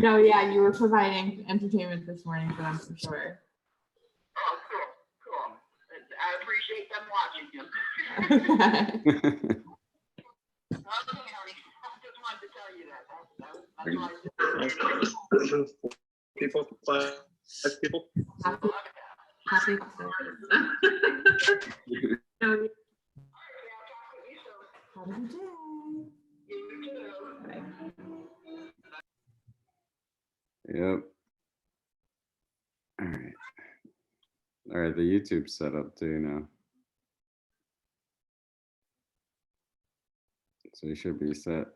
No, yeah, you were providing entertainment this morning for them for sure. Oh, cool. I appreciate them watching you. Okay, honey. I just wanted to tell you that. That's why People, 5 people. Happy to Have a good day. Bye. Yep. All right, the YouTube's set up too now. So you should be set.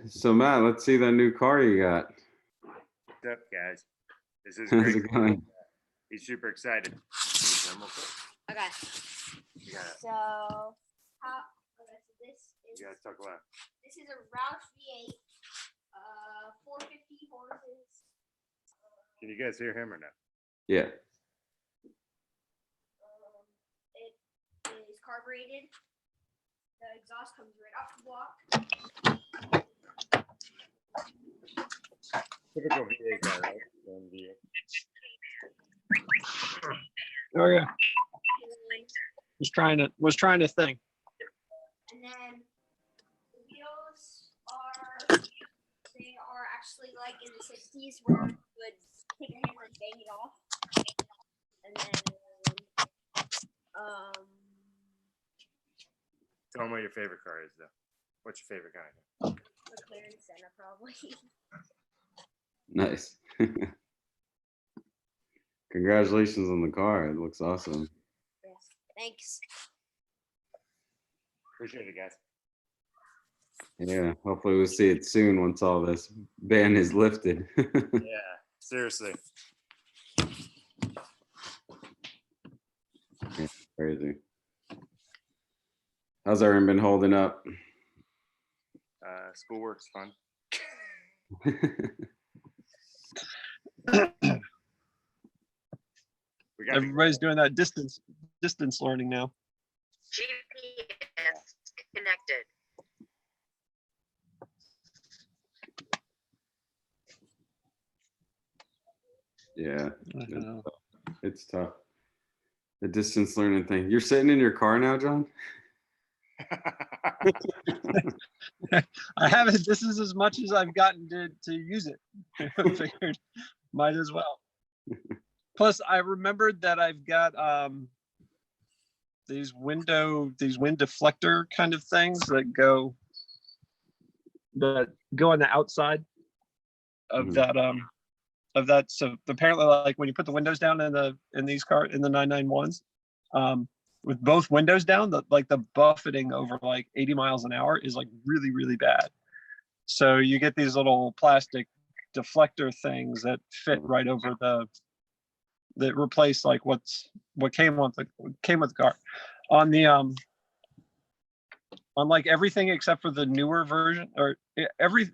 So Matt, let's see that new car you got. What's up, guys? This is How's great. it going? He's super excited. Okay. You gotta, So, okay, so you gotta talk loud. this is a Roush V8, 450 horses. Can you guys hear him or no? Yeah. It is carbureted. The exhaust comes right off the block. Typical V8 guy, right? V8. Oh yeah. And Was trying to think. then the wheels they are actually like in the 60s where you would take a hammer and bang it off. And then, Tell him what your favorite car is, though. What's your favorite kind? McLaren Senna probably. Nice. Congratulations on the car. It looks awesome. Yes. Thanks. Appreciate it, guys. Yeah, hopefully we'll see it soon once all this ban is lifted. Yeah, seriously. Crazy. How's everyone been holding up? Schoolwork's fun. We got Everybody's doing that distance learning now. GPS connected. Yeah, Uh, it's tough. The distance learning thing. You're sitting in your car now, John? I haven't. This is as much as I've gotten to use it. I figured might as well. Plus, I remembered that I've got these wind deflector kind of things that go on the outside of that. So apparently, like when you put the windows down in the 991s, with both windows down, the buffeting over like 80 miles an hour is like really, really bad. So you get these little plastic deflector things that fit right over that replace like what came with the car. On the on like everything except for the newer version, or every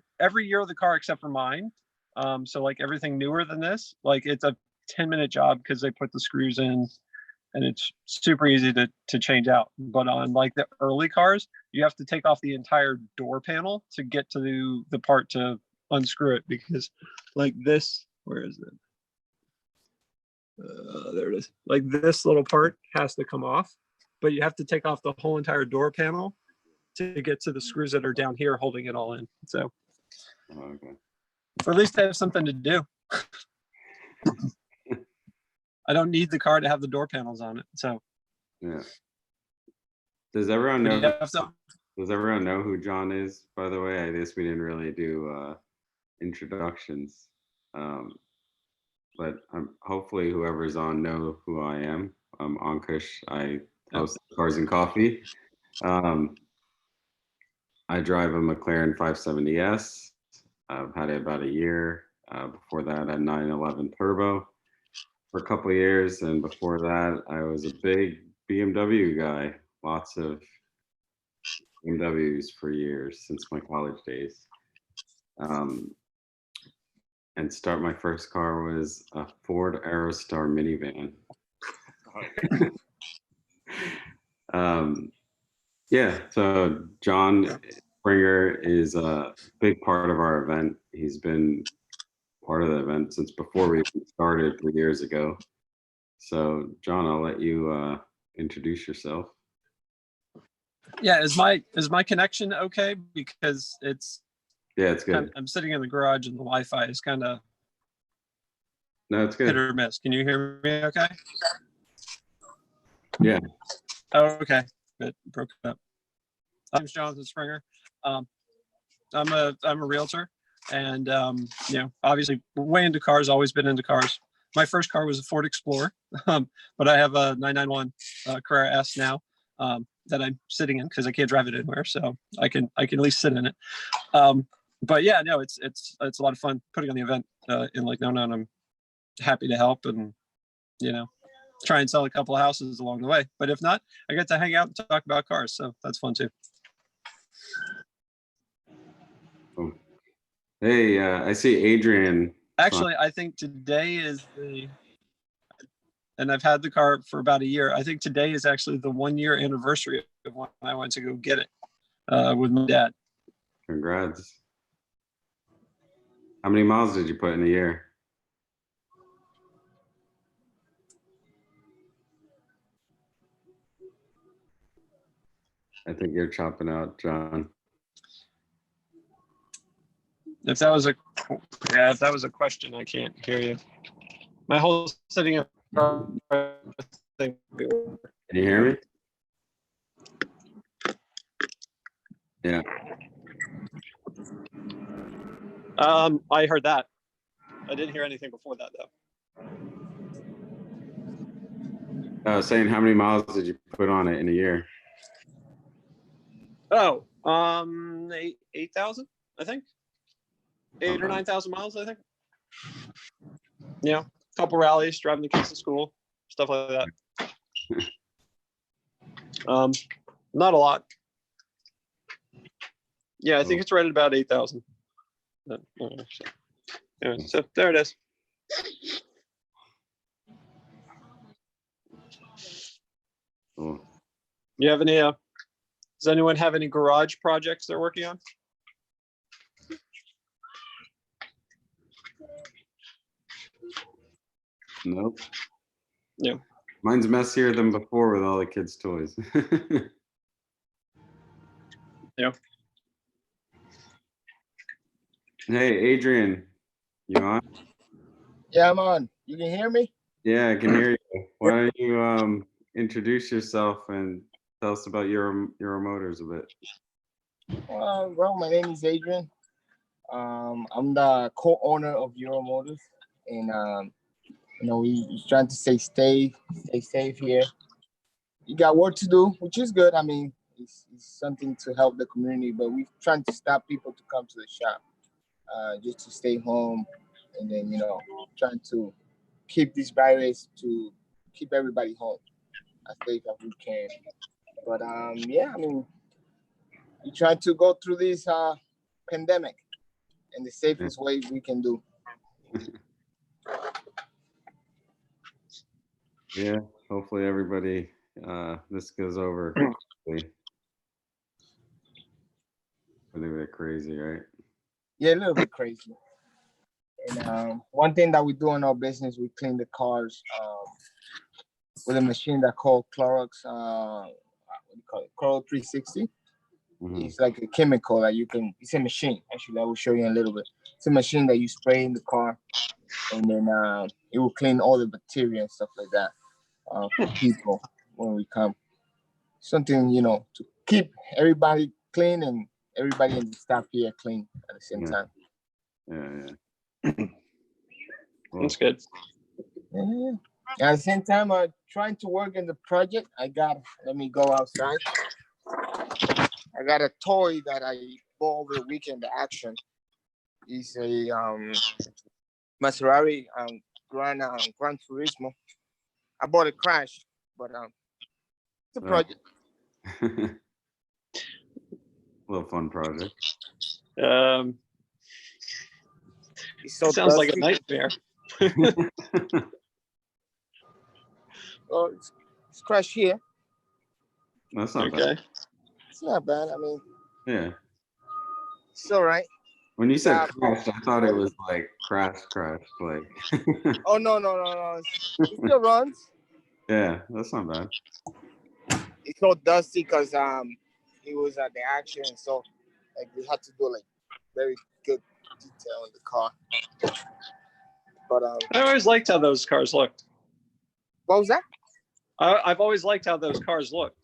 year of the car except for mine. So like everything newer than this, like it's a 10-minute job because they put the screws in and it's super easy to change out. But on like the early cars, you have to take off the entire door panel to get to the part to unscrew it, because like this, where is it? There it is. Like this little part has to come off, but you have to take off the whole entire door panel to get to the screws that are down here holding it all in. So Okay. for at least to have something to do. I don't need the car to have the door panels on it. So Yeah. Does everyone know? you have to- Does everyone know who John is? By the way, I guess we didn't really do introductions, but hopefully whoever's on know who I am. I'm Ankush. I host Cars and Coffee. I drive a McLaren 570S. I've had it about a year. Before that, a 911 Turbo for a couple of years, and before that, I was a big BMW guy. Lots of BMWs for years since my college days. And my first car was a Ford Aerostar minivan. Yeah, so John Springer is a big part of our event. He's been part of the event since before we even started 3 years ago. So John, I'll let you introduce yourself. Yeah, is my connection okay? Because it's Yeah, it's good. I'm sitting in the garage and the Wi-Fi is kind of No, it's hit good. or miss. Can you hear me okay? Yeah. Oh, okay. Good. Broke up. I'm Jonathan Springer. I'm a realtor, and you know, obviously way into cars. Always been into cars. My first car was a Ford Explorer, but I have a 991 Carrera S now that I'm sitting in because I can't drive it anywhere, so I can at least sit in it. But yeah, no, it's a lot of fun putting on the event in Lake Nona, and I'm happy to help and, you know, try and sell a couple of houses along the way. But if not, I get to hang out and talk about cars, so that's fun too. Cool. Hey, I see Adrian. Actually, I think today is and I've had the car for about a year. I think today is actually the 1-year anniversary of when I went to go get it with my dad. Congrats. How many miles did you put in a year? I think you're chopping out, John. If that was a question, I can't hear you. My whole sitting in thing. Can you hear me? Yeah. I heard that. I didn't hear anything before that though. Saying how many miles did you put on it in a year? Oh, 8,000, I think. 8 or 9,000 miles, I think. Yeah, a couple rallies, driving the kids to school, stuff like that. Not a lot. Yeah, I think it's right at about 8,000. Anyway, so there it is. Cool. You have any? Does anyone have any garage projects they're working on? Nope. Yeah. Mine's messier than before with all the kids' toys. Yeah. Hey, Adrian, you on? Yeah, I'm on. You can hear me? Yeah, I can hear you. Why don't you introduce yourself and tell us about Euro Motors a bit? Well, my name is Adrian. I'm the co-owner of Euro Motors, and you know, we're trying to stay safe here. You got work to do, which is good. I mean, it's something to help the community, but we're trying to stop people to come to the shop, just to stay home, and then, you know, trying to keep this virus to keep everybody home as safe as we can. But yeah, I mean, we try to go through this pandemic in the safest way we can do. Yeah, hopefully everybody, this goes over quickly. A little bit crazy, right? Yeah, a little bit crazy. And one thing that we do in our business, we clean the cars with a machine that called Clorox, what do you call it? Clorox 360. Mhm. It's like a chemical that you can, it's a machine. Actually, I will show you in a little bit. It's a machine that you spray in the car, and then it will clean all the bacteria and stuff like that for people when we come. Something, you know, to keep everybody clean and everybody in the staff here clean at the same Yeah. time. Yeah. Cool. That's good. Yeah. At the same time, I'm trying to work in the project. Let me go outside. I got a toy that I bought over the weekend, the Action. It's a Maserati Gran Turismo. I bought a Crash, but it's a project. Little fun project. It's so Sounds like a dusty. nightmare. Oh, it's crashed here. That's not bad. Okay. it's not bad. I mean, Yeah. it's all right. When you said Yeah. crashed, I thought it was like crash, like. Oh no. It still runs. Yeah, that's not bad. It's so dusty because it was at the action, so like we had to do like very good detail in the car. But I always liked how those cars looked. what was that? I've always liked how those cars looked.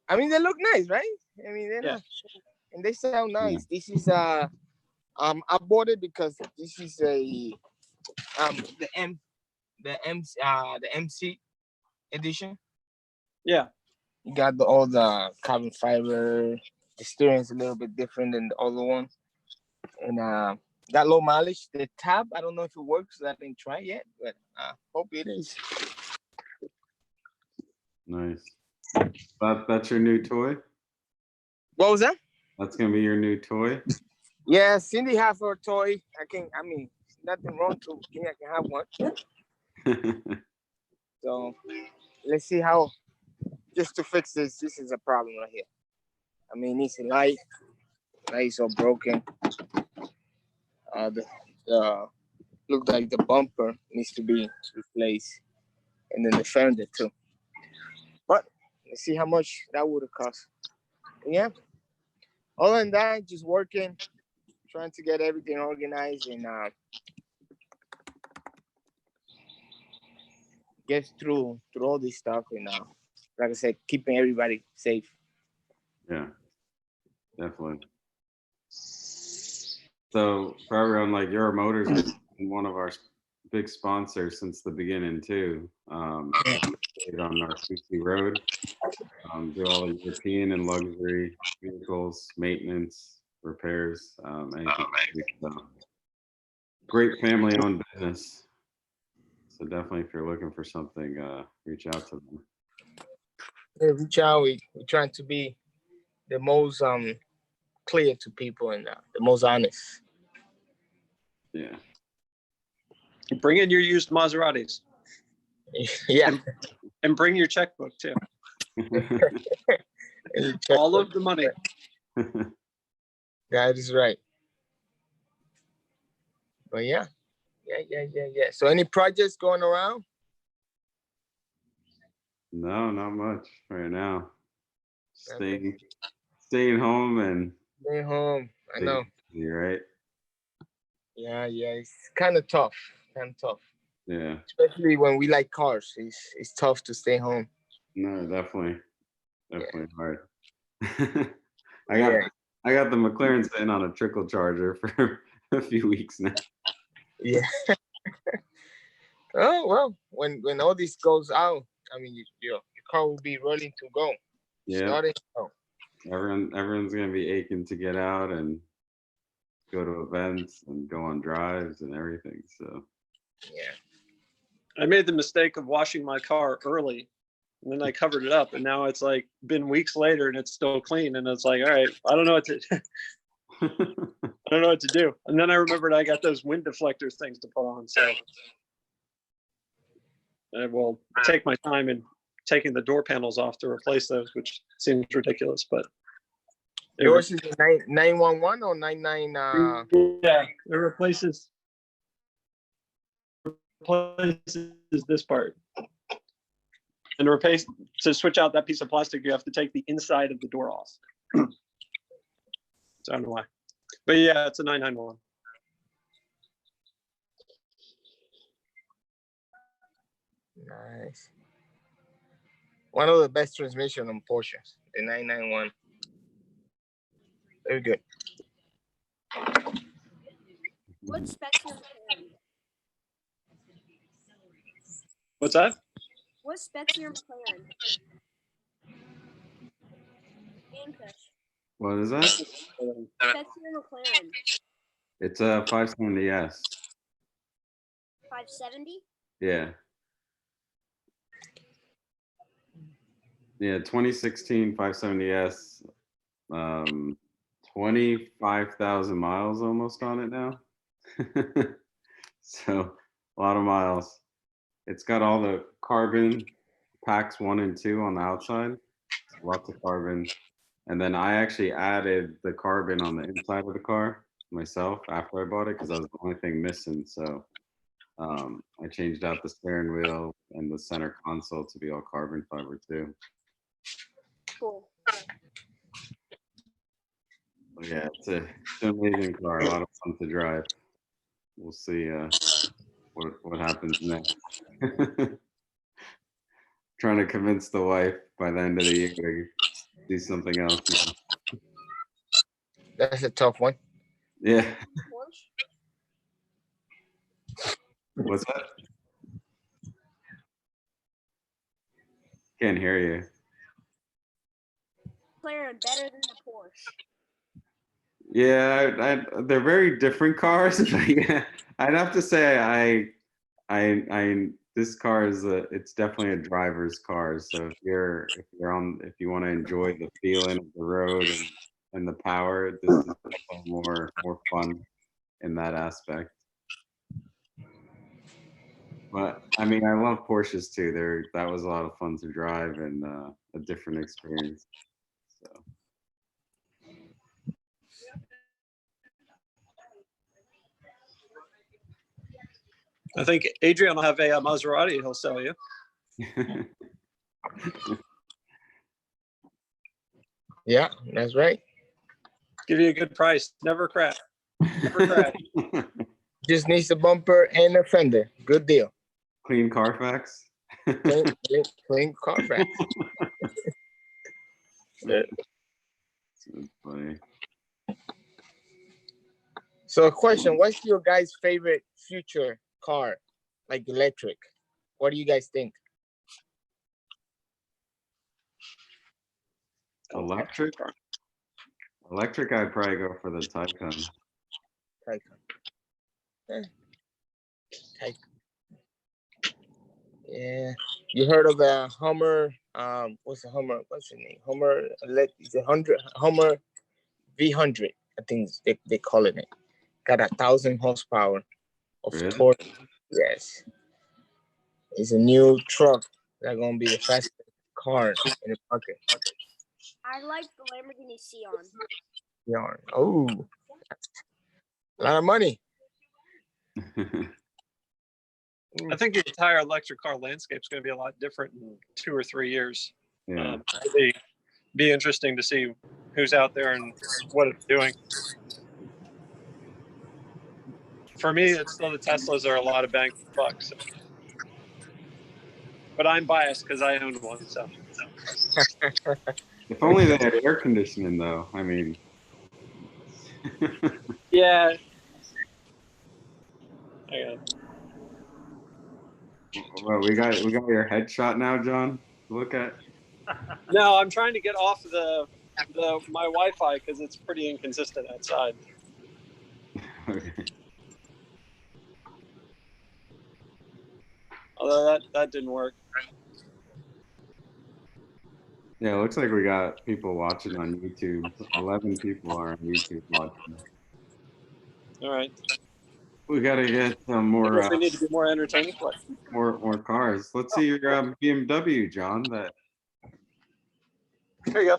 I mean, they look nice, right? I mean, they're Yeah. not, and they sound nice. This is I bought it because this is a the MC edition. Yeah. You got all the carbon fiber. The steering's a little bit different than the other one, and got low mileage. The tab, I don't know if it works. I didn't try yet, but hope it is. Nice. That's your new toy? What was that? That's gonna be your new toy? Yeah, Cindy have her toy. I mean, nothing wrong to me. I can have one. So let's see how. Just to fix this, this is a problem right here. I mean, it's a light is all broken. The look like the bumper needs to be replaced, and then the fender too. But let's see how much that would have cost. Yeah. Other than that, just working, trying to get everything organized and get through all this stuff and like I said, keeping everybody safe. Yeah, definitely. So for everyone, like Euro Motors has been one of our big sponsors since the beginning too. On our Fusi Road, do all the European and luxury vehicles, maintenance, repairs, anything. So, great family-owned business. So definitely, if you're looking for something, reach out to them. Yeah, reach out. We're trying to be the most clear to people and the most honest. Yeah. Bring in your used Maseratis. Yeah. And bring your checkbook too. And All of the money. That is right. But yeah. So any projects going around? No, not much right now. Staying home and Stay home. I know. You're right. Yeah. It's kind of tough. Yeah. Especially when we like cars. It's tough to stay home. No, definitely hard. I got the McLaren sitting on a trickle charger for a few weeks now. Yeah. Oh well, when all this goes out, I mean, your car will be ready to go. Yeah. Starting. Oh. Everyone's gonna be aching to get out and go to events and go on drives and everything. So. Yeah. I made the mistake of washing my car early, and then I covered it up, and now it's like been weeks later and it's still clean, and it's like, all right, I don't know what to do. And then I remembered I got those wind deflectors things to put on, so I will take my time in taking the door panels off to replace those, which seems ridiculous, but yours is 911 or 99? Yeah, it replaces this part. And to switch out that piece of plastic, you have to take the inside of the door off. So I don't know why. But yeah, it's a 991. Nice. One of the best transmission on Porsches, the 991. Very good. What specs your McLaren? What's that? What specs your McLaren? And Kush. What is that? Specs your McLaren. It's a 570S. 570? Yeah. Yeah, 2016 570S. 25,000 miles almost on it now. So a lot of miles. It's got all the carbon packs 1 and 2 on the outside. Lots of carbon. And then I actually added the carbon on the inside of the car myself after I bought it because that was the only thing missing. So I changed out the steering wheel and the center console to be all carbon fiber too. Cool. But yeah, it's an amazing car, a lot of fun to drive. We'll see what happens next. Trying to convince the wife by the end of the year to do something else. That's a tough one. Yeah. Porsche. What's that? Can't hear you. McLaren better than the Porsche. Yeah, they're very different cars. Yeah, I'd have to say this car is it's definitely a driver's car. So if you want to enjoy the feeling of the road and the power, this is more fun in that aspect. But I mean, I love Porsches too. That was a lot of fun to drive and a different experience. So. I think Adrian will have a Maserati he'll sell you. Yeah, that's right. Give you a good price. Never crash. Never crash. Just needs a bumper and a fender. Good deal. Clean Carfax. Clean Carfax. That's funny. So a question, what's your guys' favorite future car, like electric? What do you guys think? Electric, I'd probably go for the Taycan. Yeah, you heard of the Hummer? What's the Hummer? What's the name? Hummer. Is it Hummer V100? I think they call it. Got 1,000 horsepower of Really? torque. Yes, it's a new truck that's gonna be the fastest car in the market. I like the Lamborghini Sion. Yeah. Oh, a lot of money. I think the entire electric car landscape is going to be a lot different in 2 or 3 years. Yeah. It'll be interesting to see who's out there and what it's doing. For me, it's still the Teslas are a lot of bang for bucks. So. But I'm biased because I own one. So. If only they had air conditioning, though. I mean. Yeah. I Well, we got your headshot now, John. Look at. No, I'm trying to get off my Wi-Fi because it's pretty inconsistent outside. Okay. Although that didn't work. Yeah, it looks like we got people watching on YouTube. 11 people are on YouTube watching. All right. We gotta get some more. We need to be more entertaining. More cars. Let's see your BMW, John. There you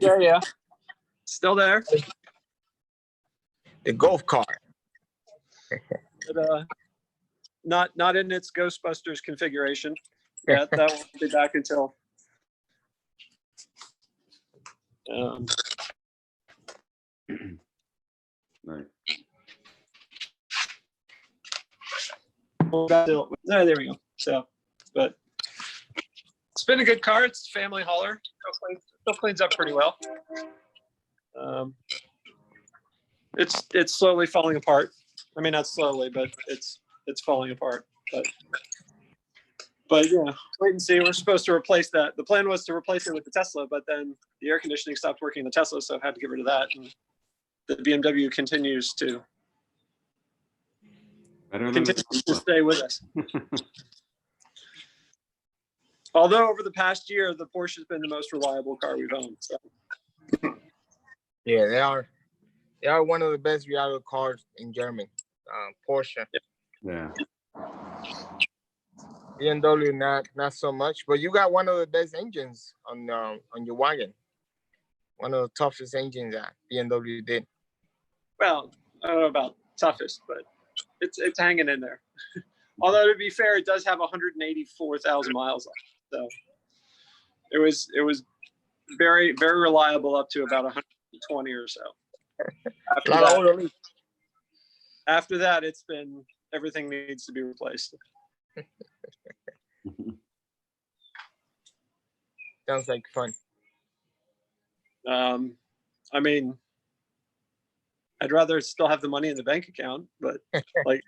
go. Yeah. Still there. The Golf car. But, not in its Ghostbusters configuration. Yeah, that won't be back until. Right. There we go. So, but it's been a good car. It's a family hauler. Still cleans up pretty well. It's slowly falling apart. I mean, not slowly, but it's falling apart. But yeah, wait and see. We're supposed to replace that. The plan was to replace it with the Tesla, but then the air conditioning stopped working in the Tesla, so I had to get rid of that. And the BMW continues to stay with us. Although over the past year, the Porsche has been the most reliable car we've owned. So. Yeah, they are one of the best reliable cars in Germany. Porsche. Yeah. BMW not so much, but you got one of the best engines on your wagon. one of the toughest engines that BMW did. Well, I don't know about toughest, but it's hanging in there. Although to be fair, it does have 184,000 miles on it, so it was very very reliable up to about 120 or so. After that, it's been everything needs to be replaced. Sounds like fun. I mean, I'd rather still have the money in the bank account, but like,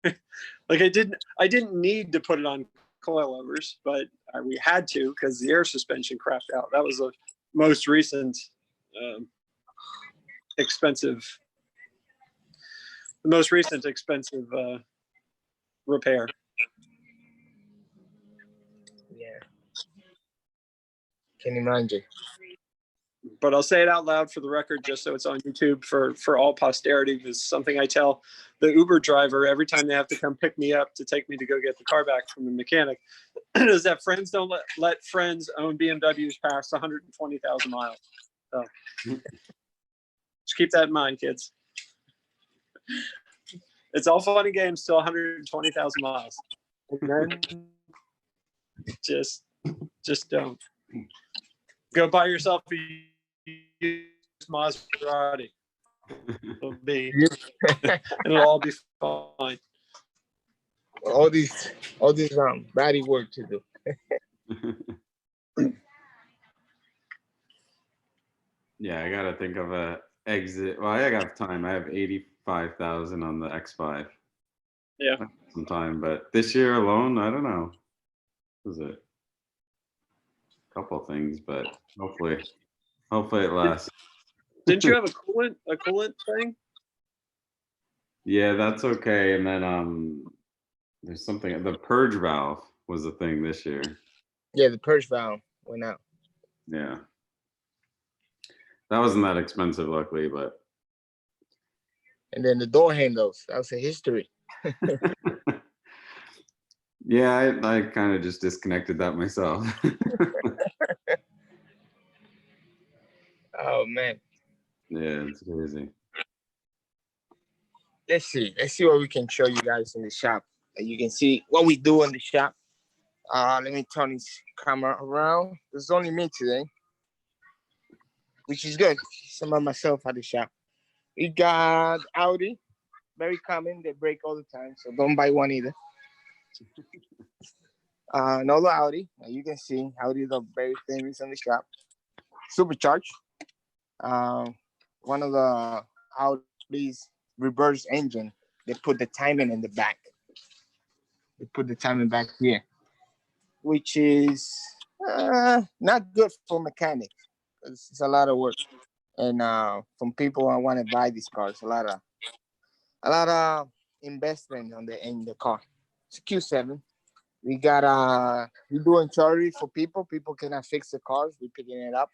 like I didn't need to put it on coilovers, but we had to because the air suspension crapped out. That was the most recent expensive repair. Yeah. Can you imagine? But I'll say it out loud for the record, just so it's on YouTube for all posterity. Because something I tell the Uber driver every time they have to come pick me up to take me to go get the car back from the mechanic is that friends don't let friends own BMWs past 120,000 miles. So just keep that in mind, kids. It's all fun and games till 120,000 miles. And then just don't. Go buy yourself a used Maserati. It'll all be fine. All these body work to do. Yeah, I gotta think of a exit. Well, I got time. I have 85,000 on the X5. Yeah. Some time, but this year alone, I don't know. What is it? A couple of things, but hopefully it lasts. Didn't you have a coolant thing? Yeah, that's okay. And then there's something. The purge valve was the thing this year. Yeah, the purge valve went out. Yeah. That wasn't that expensive, luckily, but. And then the door handles. That was a history. Yeah, I kind of just disconnected that myself. Oh man. Yeah, it's crazy. Let's see what we can show you guys in the shop. You can see what we do in the shop. Let me turn this camera around. There's only me today, which is good. Some of myself at the shop. We got Audi, very common. They break all the time, so don't buy one either. Another Audi. You can see Audis are very famous in the shop. Supercharged. One of the Audi's reverse engine. They put the timing in the back. They put the timing back here, which is not good for mechanics. It's a lot of work, and from people who want to buy these cars, a lot of investment in the car. It's a Q7. We got we doing charity for people. People cannot fix the cars. We're picking it up.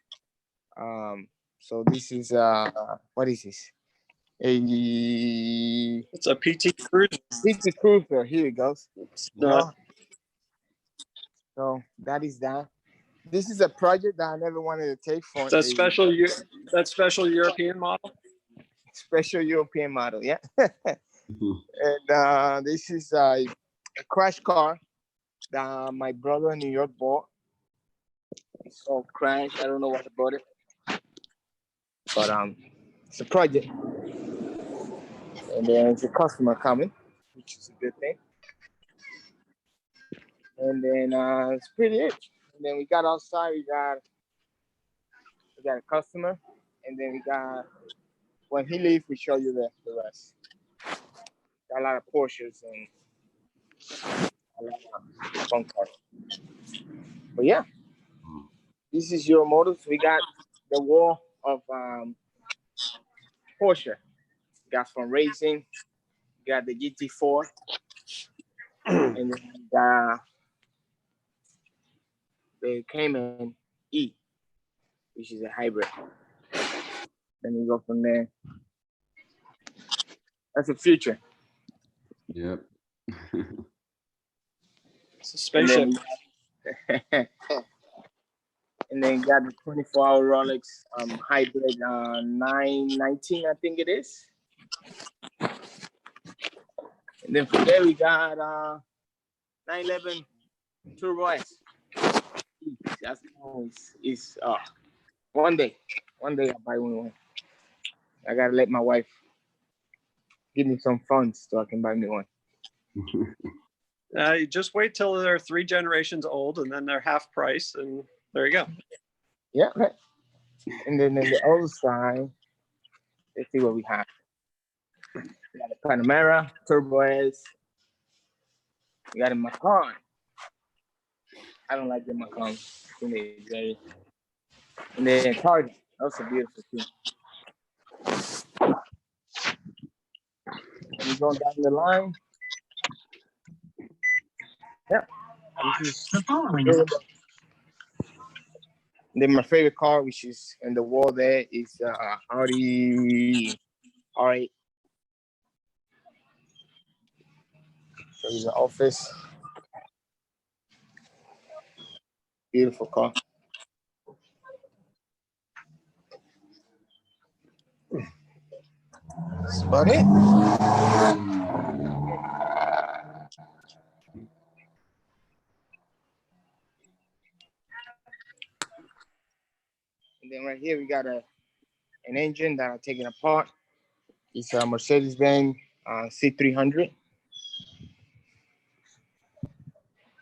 So this is what is this? It's a PT Cruiser. PT Cruiser. Here it goes. No. So that is that. This is a project that I never wanted to take for That special European model. Special European model, yeah. And this is a crash car that my brother in New York bought. It's all crashed. I don't know what about it, but it's a project. And then it's a customer coming, which is a good thing. And then it's pretty it. And then we got outside, we got a customer, and then we got, when he leaves, we show you the rest. Got a lot of Porsches and a lot of fun cars. But yeah, this is Euro Motors. We got the wall of Porsche. We got from racing, we got the GT4, and then we got the Cayman E, which is a hybrid. Then we go from there. That's the future. Yep. It's a spaceship. And then got the 24-hour Rolex hybrid 919, I think it is. And then from there we got 911 Turbo S. That's it's one day I'll buy one. I gotta let my wife give me some funds so I can buy me one. You just wait till they're 3 generations old, and then they're half price, and there you go. Yeah, right. And then on the other side, let's see what we have. We got a Panamera, Turbo S. We got a Macan. I don't like the Macan. I think it's very. And then Target. Also beautiful too. And we go down the line. Yeah. This is then my favorite car, which is in the wall there, is Audi R8. So he's an office. Beautiful car. That's about it. And then right here we got an engine that I'm taking apart. It's a Mercedes-Benz C300.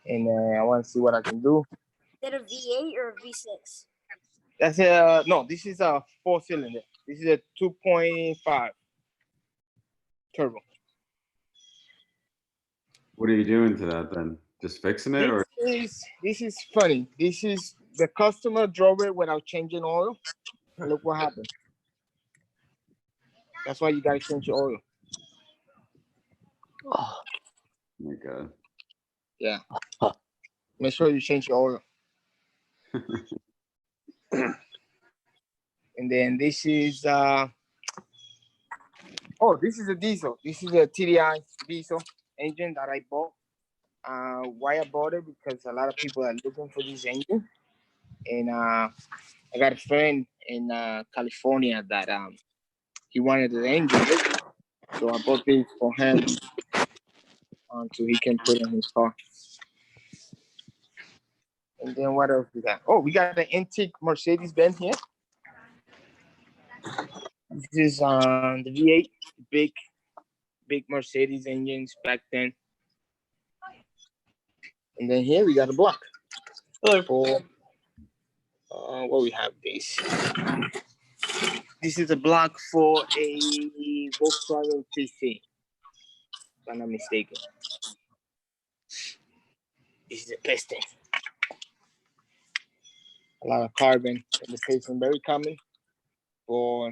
And I want to see what I can do. Is that a V8 or a V6? That's no, this is a 4-cylinder. This is a 2.5 turbo. What are you doing to that then? Just fixing it, or This is funny. This is the customer drove it without changing oil. And look what happened. That's why you gotta change your oil. oh my God. Yeah. Make sure you change your oil. And then this is this is a diesel. This is a TDI diesel engine that I bought. Why I bought it, because a lot of people are looking for this engine. And I got a friend in California that he wanted the engine. So I bought this for him so he can put in his car. And then what else we got? Oh, we got the antique Mercedes-Benz here. This is the V8, big Mercedes engines back then. And then here we got a block. Hello. For what we have this. This is a block for a Volkswagen TC, if I'm not mistaken. This is a piston. A lot of carbon in the piston, very common for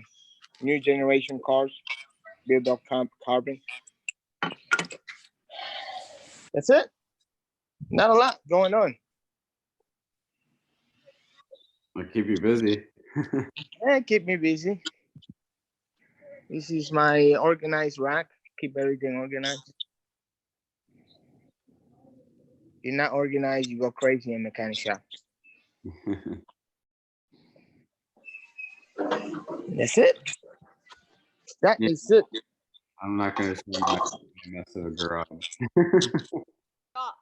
new generation cars, build up carbon. That's it. Not a lot going on. I'll keep you busy. Keep me busy. This is my organized rack. Keep everything organized. If you're not organized, you go crazy in mechanic shop. That's it. That Yeah. is it. I'm not gonna show my mess of a garage. Stop.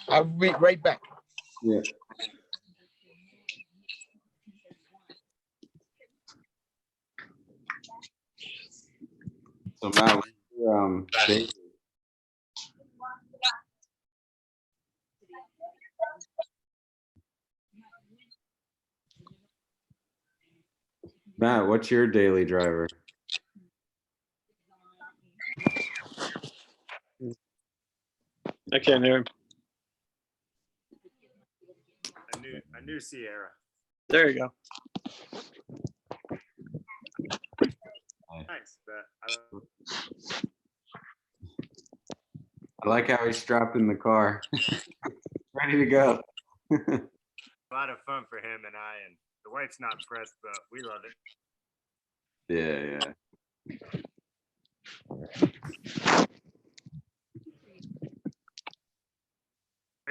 I'll be right back. Yeah. So Matt, what's your, daily- Matt, what's your daily driver? I can't hear him. A new Sierra. There you go. Nice, but I like how he's strapped in the car, ready to go. a lot of fun for him and I, and the wife's not impressed, but we love it. Yeah.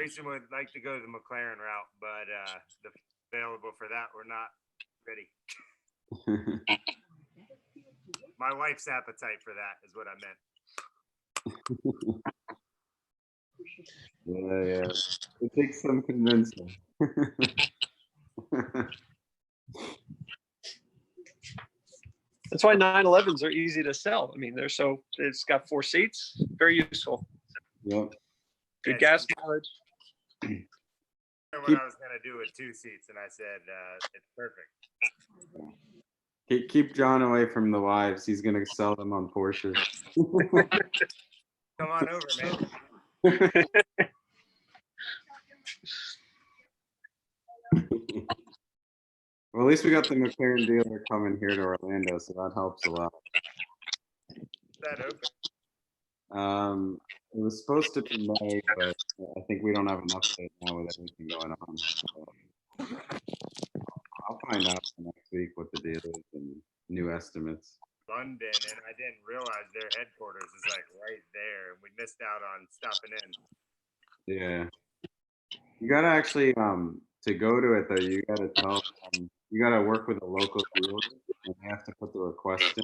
Grayson would like to go the McLaren route, but the available for that we're not ready. My wife's appetite for that is what I meant. Yeah. It takes some convincing. That's why 911s are easy to sell. I mean, it's got 4 seats, very useful. Yep. Good gas mileage. What I was gonna do with 2 seats, and I said it's perfect. Keep John away from the wives. He's gonna sell them on Porsches. Come on over, man. Well, at least we got the McLaren dealer coming here to Orlando, so that helps a lot. Is that open? It was supposed to be May, but I think we don't have an update now with everything going on. So I'll find out next week what the deal is and new estimates. London, and I didn't realize their headquarters is like right there, and we missed out on stopping in. Yeah. You gotta actually, to go to it though, you gotta tell, you gotta work with a local dealer, and they have to put the request in.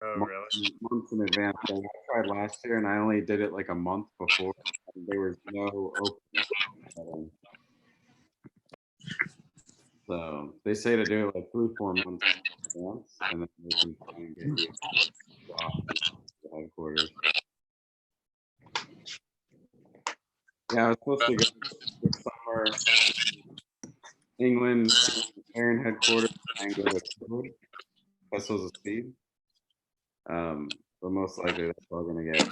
Oh, really? Months in advance. And I tried last year, and I only did it like a month before. And there was no opening. So they say to do it like 3-4 months in advance, and then they can try and get you off the headquarters. Yeah, I was supposed to go this summer, England, Aaron headquarters, and go to Code, Vessels of Speed. But most likely that's all gonna get,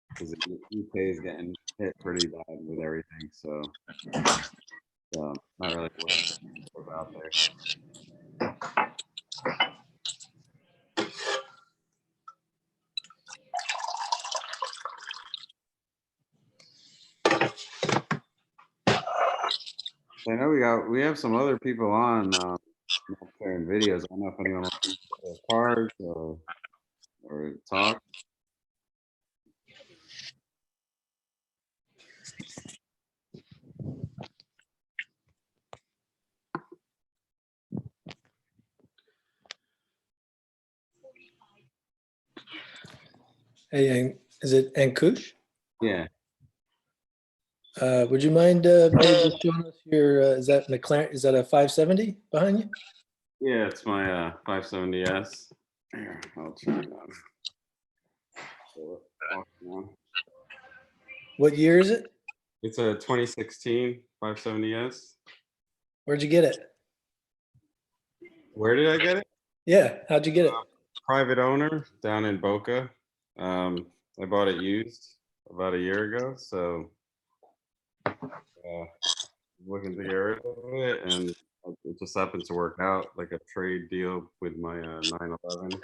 because the UK is getting hit pretty bad with everything, so not really worth out there. I know we have some other people on sharing videos. I don't know if anyone wants to share cards or talk. Hey, is it Ankush? Yeah. Would you mind maybe just showing us your, is that McLaren, is that a 570 behind you? Yeah, it's my 570S. Here, I'll turn it on. What year is it? It's a 2016 570S. Where'd you get it? Where did I get it? Yeah, how'd you get it? Private owner down in Boca. I bought it used about a year ago, so looking to get rid of it, and it just happened to work out like a trade deal with my 911.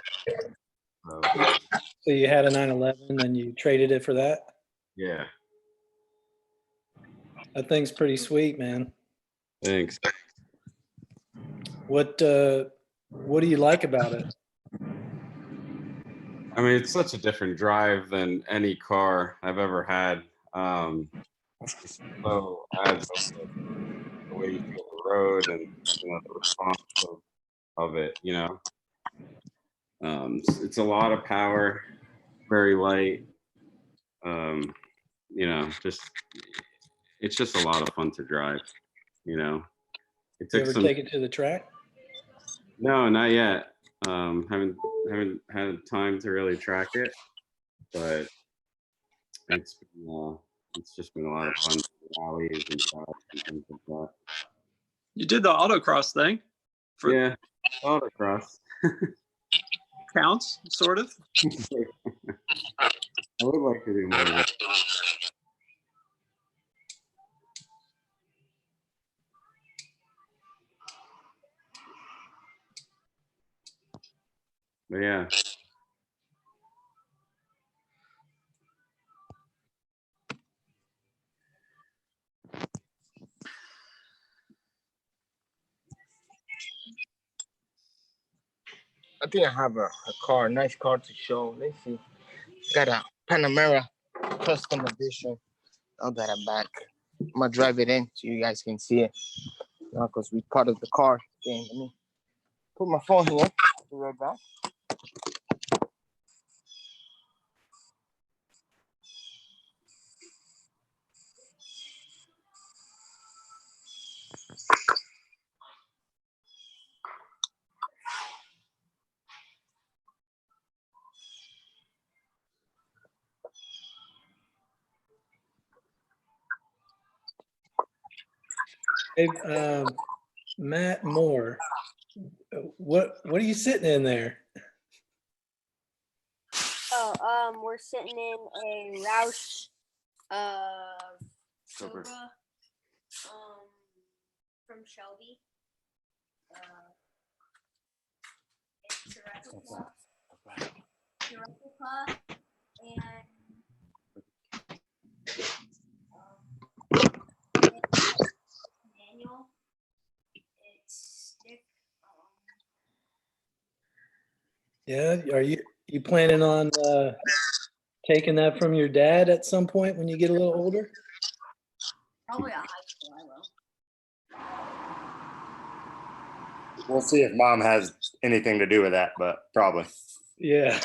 So you had a 911 and you traded it for that? Yeah. That thing's pretty sweet, man. Thanks. What do you like about it? I mean, it's such a different drive than any car I've ever had. So adds the way you feel the road and the response of it. It's a lot of power, very light. It's just a lot of fun to drive. It You took ever some. take it to the track? No, not yet. Haven't had time to really track it, but it's just been a lot of fun rallies and stuff and things like that. You did the autocross thing. Yeah, autocross. Counts, sort of. I would like to do more of that. But yeah. I think I have a car, nice car to show. Let's see. Got a Panamera custom edition. now that I'm back, I'm gonna drive it in so you guys can see it. Because we part of the car. Okay, let me put my phone here. Be right back. Hey, Matt Moore, what are you sitting in there? Oh, we're sitting in a Roush Silver. Cobra from Shelby. It's a replica. It's a replica and it's manual. It's stick. Yeah, are you planning on taking that from your dad at some point when you get a little older? Probably at high school, I will. We'll see if mom has anything to do with that, but probably. Yeah.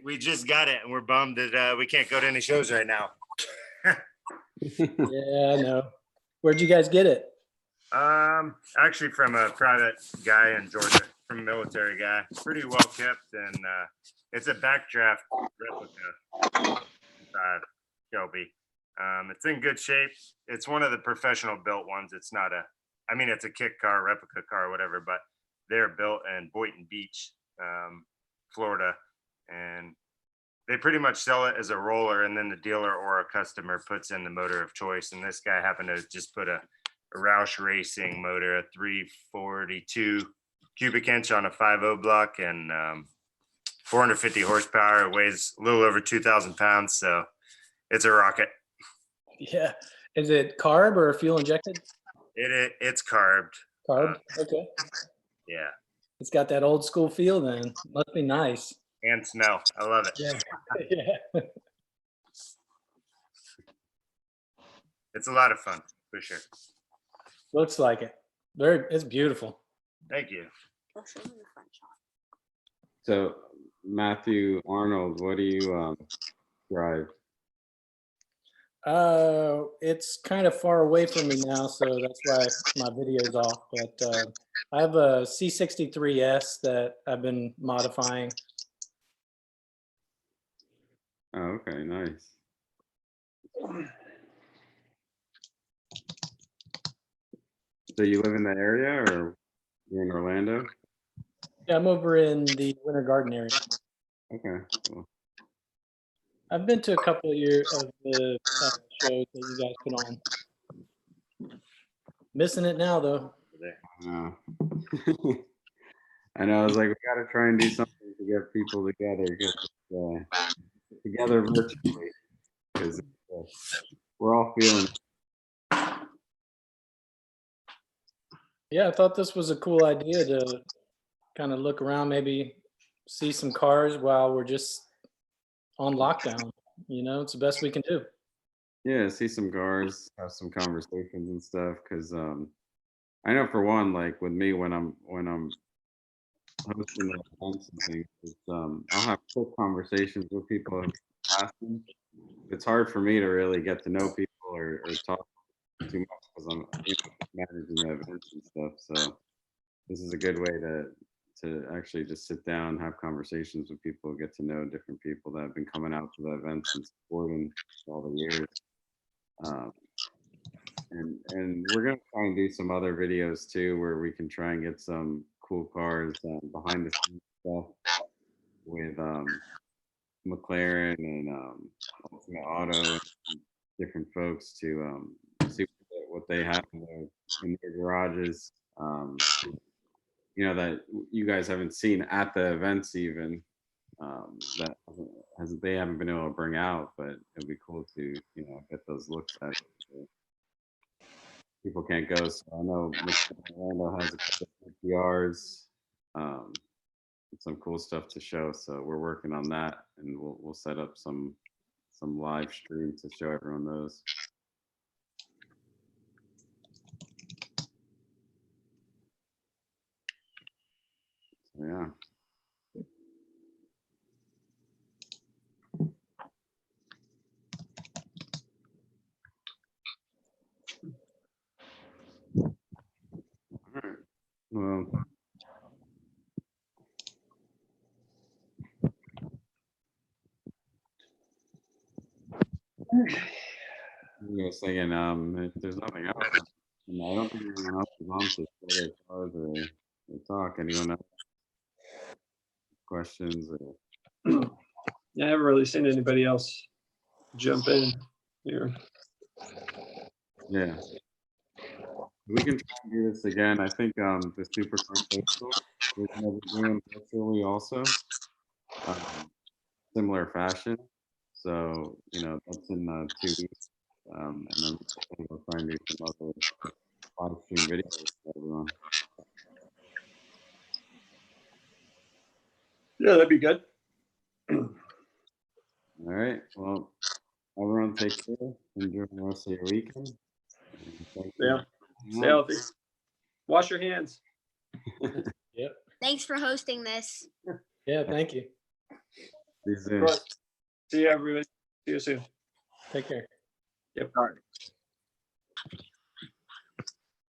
We just got it and we're bummed that we can't go to any shows right now. Yeah, I know. Where'd you guys get it? Actually from a private guy in Georgia, from a military guy. Pretty well kept, and it's a backdraft replica Shelby. It's in good shape. It's one of the professional built ones. It's not I mean, it's a kit car, replica car, whatever, but they're built in Boynton Beach, Florida, and they pretty much sell it as a roller, and then the dealer or a customer puts in the motor of choice. And this guy happened to just put a Roush Racing motor, a 342 cubic inch on a 5.0 block, and 450 horsepower. It weighs a little over 2,000 pounds, so it's a rocket. Yeah. Is it carb or fuel injected? It's carbed. Carb. Okay. Yeah, It's got that old school feel then. Must be nice. and smell. I love it. Yeah. Yeah. It's a lot of fun for sure. Looks like it. It's beautiful. Thank you. I'll show you the front shot. So Matthew Arnold, what do you drive? It's kind of far away from me now, so that's why my video's off. But I have a C63S that I've been modifying. Oh, okay, nice. So you live in the area, or you're in Orlando? Yeah, I'm over in the Winter Garden area. Okay, cool. I've been to a couple of the shows that you guys put on. Missing it now, though. I know. I was like, we got to try and do something to get people together, together virtually, because we're all feeling. Yeah, I thought this was a cool idea to kind of look around, maybe see some cars while we're just on lockdown. You know, it's the best we can do. Yeah, see some cars, have some conversations and stuff. Because I know for one, like with me, when I'm hosting the events and things, I'll have quick conversations with people in passing. It's hard for me to really get to know people or talk too much because I'm managing the events and stuff. So this is a good way to actually just sit down, have conversations with people, get to know different people that have been coming out to the events and supporting all the years. And we're gonna try and do some other videos too, where we can try and get some cool cars behind the scenes stuff with McLaren and Ultimate Auto and different folks to see what they have in their garages. You know, that you guys haven't seen at the events even, that they haven't been able to bring out, but it'd be cool to, you know, get those looks at. people can't go. So I know Mr. Orlando has a couple of PRs, some cool stuff to show. So we're working on that, and we'll set up some live stream to show everyone those. So, yeah. All right. Well, I was thinking, if there's nothing else, I don't think anyone else is on to share their cards or talk. Anyone else? Questions? Or... Yeah, I haven't really seen anybody else jump in here. Yeah. We can try and do this again. I think the Super Card Festival we're gonna be doing virtually also, similar fashion. So that's in 2 weeks, and then we'll try and do some other live stream videos for everyone. Yeah, that'd be good. All right. Well, everyone, take care. Enjoy the rest of your weekend. Thank you. Yeah. Stay healthy. Wash your hands. Yep. Thanks for hosting this. Yeah, thank you. See you soon. See you, everybody. See you soon. Take care. Yep. All right.